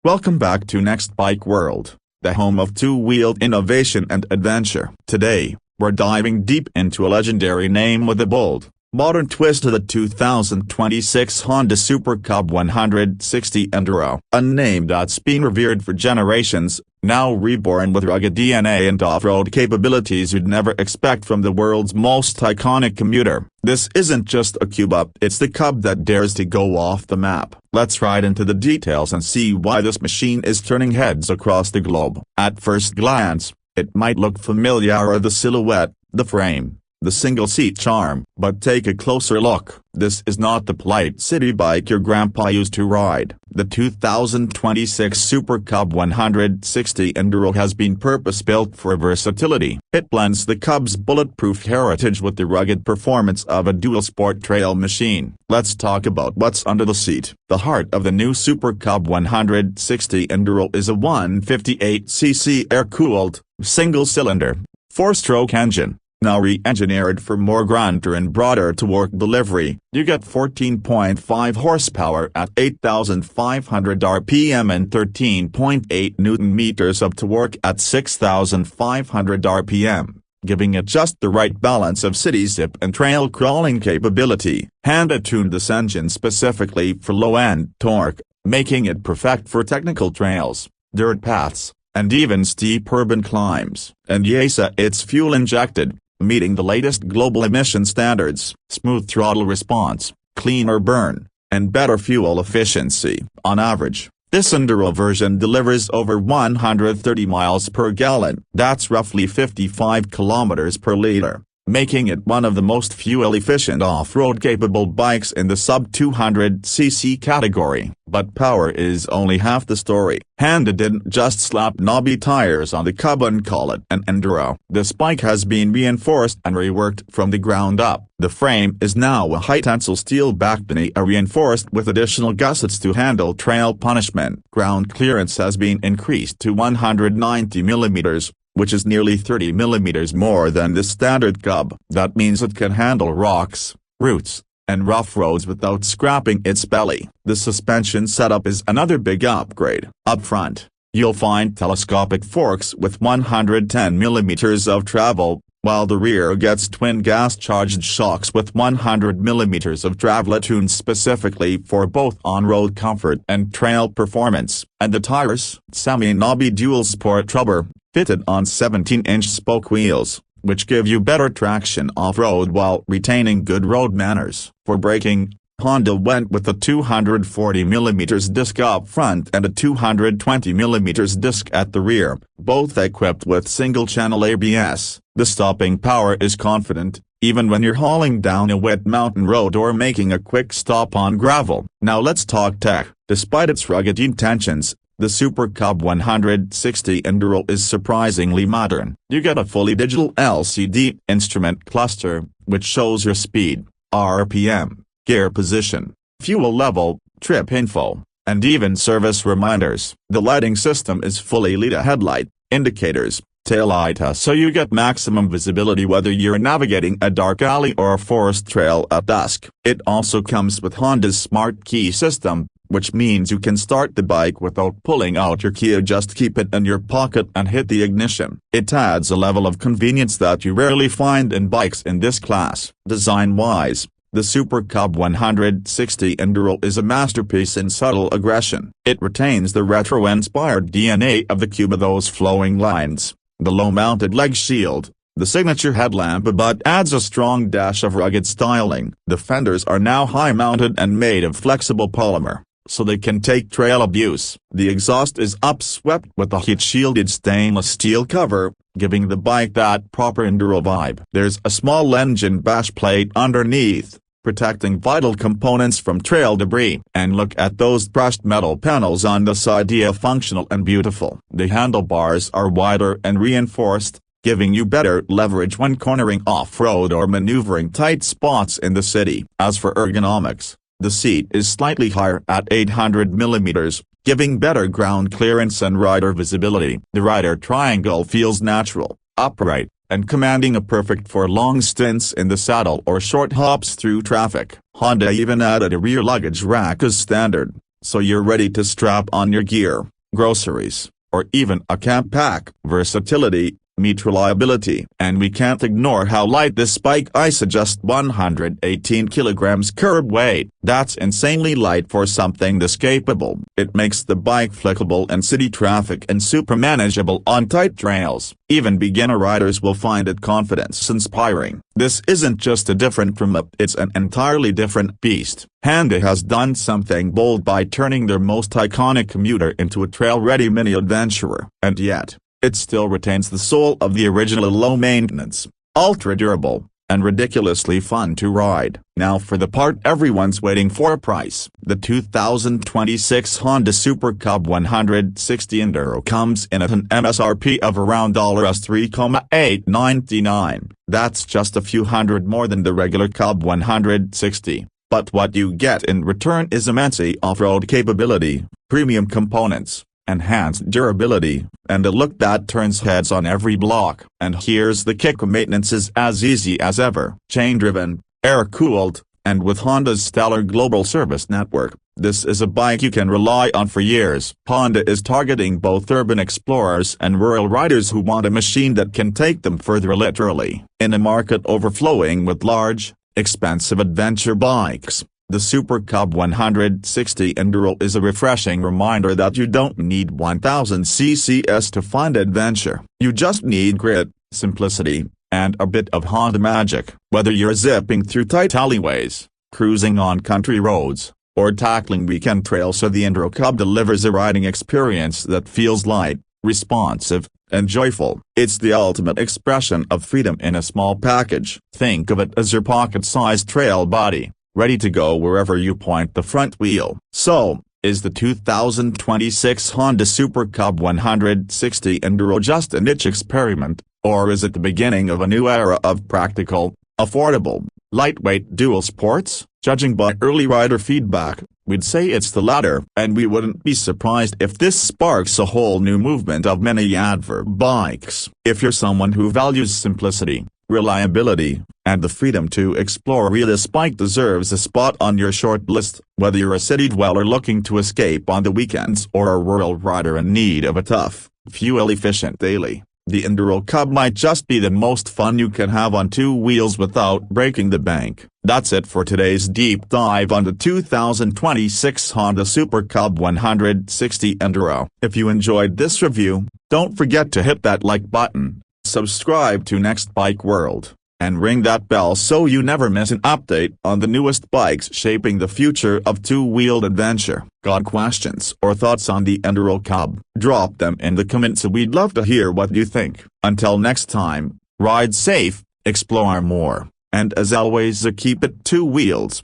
Welcome back to Next Bike World, the home of two-wheeled innovation and adventure. Today, we're diving deep into a legendary name with a bold, modern twist to the 2026 Honda Super Cub 160 Enduro. A name that's been revered for generations, now reborn with rugged DNA and off-road capabilities you'd never expect from the world's most iconic commuter. This isn't just a cube-up, it's the Cub that dares to go off the map. Let's ride into the details and see why this machine is turning heads across the globe. At first glance, it might look familiar, the silhouette, the frame, the single-seat charm. But take a closer look. This is not the polite city bike your grandpa used to ride. The 2026 Super Cub 160 Enduro has been purpose-built for versatility. It blends the Cub's bulletproof heritage with the rugged performance of a dual-sport trail machine. Let's talk about what's under the seat. The heart of the new Super Cub 160 Enduro is a 158cc air-cooled, single-cylinder, four-stroke engine. Now re-engineered for more grandeur and broader torque delivery. You get 14.5 horsepower at 8,500 RPM and 13.8 Nm of torque at 6,500 RPM, giving it just the right balance of city zip and trail crawling capability. Honda tuned this engine specifically for low-end torque, making it perfect for technical trails, dirt paths, and even steep urban climbs. And yes, it's fuel-injected, meeting the latest global emission standards. Smooth throttle response, cleaner burn, and better fuel efficiency. On average, this Enduro version delivers over 130 miles per gallon. That's roughly 55 kilometers per liter, making it one of the most fuel-efficient off-road capable bikes in the sub-200cc category. But power is only half the story. Honda didn't just slap knobby tires on the Cub and call it an Enduro. This bike has been reinforced and reworked from the ground up. The frame is now a high-tensile steel backbone reinforced with additional gussets to handle trail punishment. Ground clearance has been increased to 190 mm, which is nearly 30 mm more than the standard Cub. That means it can handle rocks, roots, and rough roads without scrapping its belly. The suspension setup is another big upgrade. Up front, you'll find telescopic forks with 110 mm of travel, while the rear gets twin gas-charged shocks with 100 mm of travel tuned specifically for both on-road comfort and trail performance. And the tires, semi-knobby dual-sport rubber, fitted on 17-inch spoke wheels, which give you better traction off-road while retaining good road manners. For braking, Honda went with a 240 mm disc up front and a 220 mm disc at the rear, both equipped with single-channel ABS. The stopping power is confident, even when you're hauling down a wet mountain road or making a quick stop on gravel. Now let's talk tech. Despite its rugged intentions, the Super Cub 160 Enduro is surprisingly modern. You get a fully digital LCD instrument cluster, which shows your speed, RPM, gear position, fuel level, trip info, and even service reminders. The lighting system is fully LED headlight, indicators, taillight, so you get maximum visibility whether you're navigating a dark alley or a forest trail at dusk. It also comes with Honda's smart key system, which means you can start the bike without pulling out your key. Just keep it in your pocket and hit the ignition. It adds a level of convenience that you rarely find in bikes in this class. Design-wise, the Super Cub 160 Enduro is a masterpiece in subtle aggression. It retains the retro-inspired DNA of the Cube, those flowing lines, the low-mounted leg shield, the signature headlamp, but adds a strong dash of rugged styling. The fenders are now high-mounted and made of flexible polymer, so they can take trail abuse. The exhaust is upswept with a heat-shielded stainless steel cover, giving the bike that proper Enduro vibe. There's a small engine bash plate underneath, protecting vital components from trail debris. And look at those brushed metal panels on the side, functional and beautiful. The handlebars are wider and reinforced, giving you better leverage when cornering off-road or maneuvering tight spots in the city. As for ergonomics, the seat is slightly higher at 800 mm, giving better ground clearance and rider visibility. The rider triangle feels natural, upright, and commanding, perfect for long stints in the saddle or short hops through traffic. Honda even added a rear luggage rack as standard, so you're ready to strap on your gear. groceries, or even a camp pack. Versatility meet reliability. And we can't ignore how light this bike is, just 118 kilograms curb weight. That's insanely light for something this capable. It makes the bike flexible in city traffic and super manageable on tight trails. Even beginner riders will find it confidence-inspiring. This isn't just a different from it's an entirely different beast. Honda has done something bold by turning their most iconic commuter into a trail-ready mini adventurer. And yet, it still retains the soul of the original: low-maintenance, ultra-durable, and ridiculously fun to ride. Now for the part everyone's waiting for: price. The 2026 Honda Super Cub 160 Enduro comes in at an MSRP of around $3,899. That's just a few hundred more than the regular Cub 160. But what you get in return is immense off-road capability, premium components, enhanced durability, and a look that turns heads on every block. And here's the kicker: maintenance is as easy as ever. Chain-driven, air-cooled, and with Honda's stellar global service network, this is a bike you can rely on for years. Honda is targeting both urban explorers and rural riders who want a machine that can take them further literally. In a market overflowing with large, expensive adventure bikes, the Super Cub 160 Enduro is a refreshing reminder that you don't need 1000 cc's to find adventure. You just need grit, simplicity, and a bit of Honda magic. Whether you're zipping through tight alleyways, cruising on country roads, or tackling weekend trails, the Enduro Cub delivers a riding experience that feels light, responsive, and joyful. It's the ultimate expression of freedom in a small package. Think of it as your pocket-sized trail buddy, ready to go wherever you point the front wheel. So, is the 2026 Honda Super Cub 160 Enduro just a niche experiment, or is it the beginning of a new era of practical, affordable, lightweight dual sports? Judging by early rider feedback, we'd say it's the latter, and we wouldn't be surprised if this sparks a whole new movement of mini adventure bikes. If you're someone who values simplicity, reliability, and the freedom to explore, this bike deserves a spot on your short list. Whether you're a city dweller looking to escape on the weekends or a rural rider in need of a tough, fuel-efficient daily, the Enduro Cub might just be the most fun you can have on two wheels without breaking the bank. That's it for today's deep dive on the 2026 Honda Super Cub 160 Enduro. If you enjoyed this review, don't forget to hit that like button, subscribe to Next Bike World, and ring that bell so you never miss an update on the newest bikes shaping the future of two-wheeled adventure. Got questions or thoughts on the Enduro Cub? Drop them in the comments, we'd love to hear what you think. Until next time, ride safe, explore more, and as always, keep it two wheels.